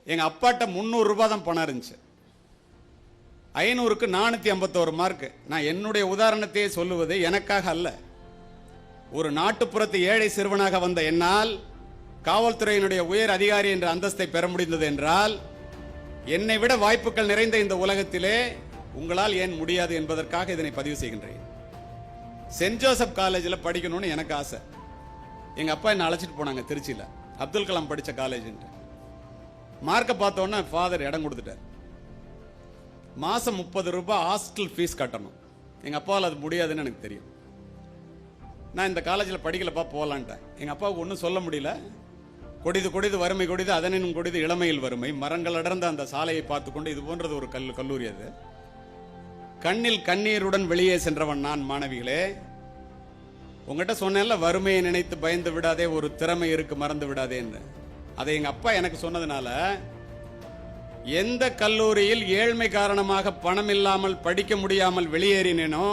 எங்கள் அப்பாட்ட 300 ரூபாய் தான் பணம் இருந்துச்சு. 500க்கு 451 மார்க். நான் என்னுடைய உதாரணத்தையே சொல்லுவது எனக்காக அல்ல. ஒரு நாட்டுப்புறத்து ஏழை சிறுவனாக வந்த என்னால் காவல்துறையினுடைய உயர் அதிகாரி என்ற அந்தஸ்தை பெற முடிந்தது என்றால், என்னை விட வாய்ப்புகள் நிறைந்த இந்த உலகத்திலே உங்களால் ஏன் முடியாது என்பதற்காக இதனை பதிவு செய்கின்றேன். சென்ட் ஜோசப் காலேஜில் படிக்கணும்னு எனக்கு ஆசை. எங்கள் அப்பா என்னை அழைச்சிட்டு போனாங்க திருச்சியில், அப்துல் கலாம் படித்த காலேஜ்ன்ட்டு. மார்க்கை பார்த்தோன்னே ஃபாதர் இடம் கொடுத்துட்டார். மாதம் 30 ரூபாய் ஹாஸ்டல் ஃபீஸ் கட்டணும். எங்கள் அப்பாவால் அது முடியாதுன்னு எனக்கு தெரியும். நான் இந்த காலேஜில் படிக்கலப்பா போகலான்ட்டேன். எங்கள் அப்பாவுக்கு ஒன்றும் சொல்ல முடியல. கொடிது கொடிது வறுமை கொடிது அதனினும் கொடிது இளமையில் வறுமை. மரங்கள் அடர்ந்த அந்த சாலையை பார்த்து கொண்டு இது போன்றது ஒரு கல்லூரி அது. கண்ணில் கண்ணீருடன் வெளியே சென்றவன் நான். மாணவிகளே, உங்ககிட்ட சொன்னேன்ல, வறுமையை நினைத்து பயந்து விடாதே, ஒரு திறமை இருக்கு மறந்து விடாதேன்னு. அதை எங்க அப்பா எனக்கு சொன்னதுனால, எந்த கல்லூரியில் ஏழ்மை காரணமாக பணம் இல்லாமல் படிக்க முடியாமல் வெளியேறினேனோ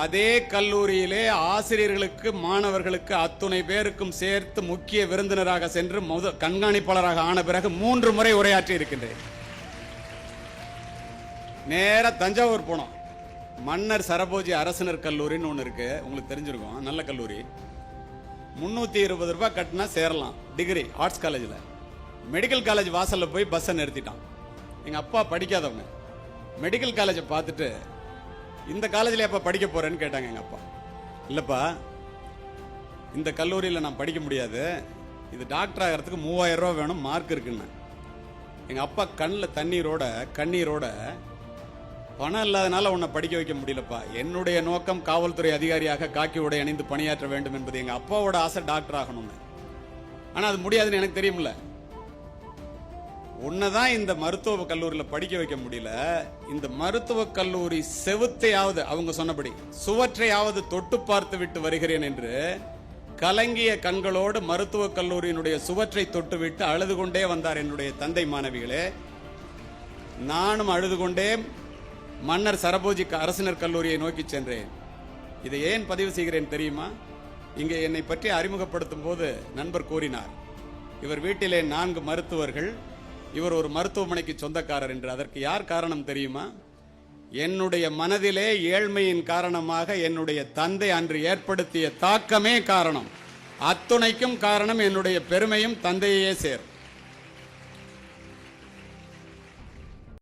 அதே கல்லூரியிலே ஆசிரியர்களுக்கு மாணவர்களுக்கு அத்துணை பேருக்கும் சேர்த்து முக்கிய விருந்தினராக சென்று கண்காணிப்பாளராக ஆன பிறகு 3 முறை உரையாற்றி இருக்கின்றேன். நேரா தஞ்சாவூர் போனோம். மன்னர் சரபோஜி அரசினர் கல்லூரின்னு ஒன்று இருக்கு, உங்களுக்கு தெரிஞ்சிருக்கும், நல்ல கல்லூரி. 320 ரூபாய் கட்டினா சேரலாம் டிகிரி ஆர்ட்ஸ் காலேஜில். மெடிக்கல் காலேஜ் வாசலில் போய் பஸ்ஸை நிறுத்திட்டான். எங்கள் அப்பா படிக்காதவங்க. மெடிக்கல் காலேஜை பார்த்துட்டு, இந்த காலேஜில் எப்போ படிக்க போறேன்னு கேட்டாங்க எங்கள் அப்பா. இல்லைப்பா, இந்த கல்லூரியில் நான் படிக்க முடியாது, இது டாக்டர் ஆகிறதுக்கு 3000 ரூபா வேணும், மார்க் இருக்குன்னு. எங்கள் அப்பா கண்ணில் கண்ணீரோட பணம் இல்லாதனால உன்னை படிக்க வைக்க முடியலப்பா, என்னுடைய நோக்கம் காவல்துறை அதிகாரியாக காக்கி உடை அணிந்து பணியாற்ற வேண்டும் என்பது. எங்கள் அப்பாவோட ஆசை டாக்டர் ஆகணும்னு. ஆனால் அது முடியாதுன்னு எனக்கு தெரியுமில்ல. உன்னதான் இந்த மருத்துவ கல்லூரியில் படிக்க வைக்க முடியல, இந்த மருத்துவ கல்லூரி செவுத்தையாவது, அவங்க சொன்னபடி சுவற்றையாவது தொட்டு பார்த்து விட்டு வருகிறேன் என்று கலங்கிய கண்களோடு மருத்துவ கல்லூரியினுடைய சுவற்றை தொட்டு விட்டு அழுது கொண்டே வந்தார் என்னுடைய தந்தை. மாணவிகளே, நானும் அழுது கொண்டே மன்னர் சரபோஜி அரசினர் கல்லூரியை நோக்கி சென்றேன். இதை ஏன் பதிவு செய்கிறேன் தெரியுமா? இங்கே என்னை பற்றி அறிமுகப்படுத்தும் போது நண்பர் கூறினார், இவர் வீட்டிலே 4 மருத்துவர்கள், இவர் ஒரு மருத்துவமனைக்கு சொந்தக்காரர் என்று. அதற்கு யார் காரணம் தெரியுமா? என்னுடைய மனதிலே ஏழ்மையின் காரணமாக என்னுடைய தந்தை அன்று ஏற்படுத்திய தாக்கமே காரணம். அத்துணைக்கும் காரணம் என்னுடைய பெருமையும் தந்தையே சேரும்.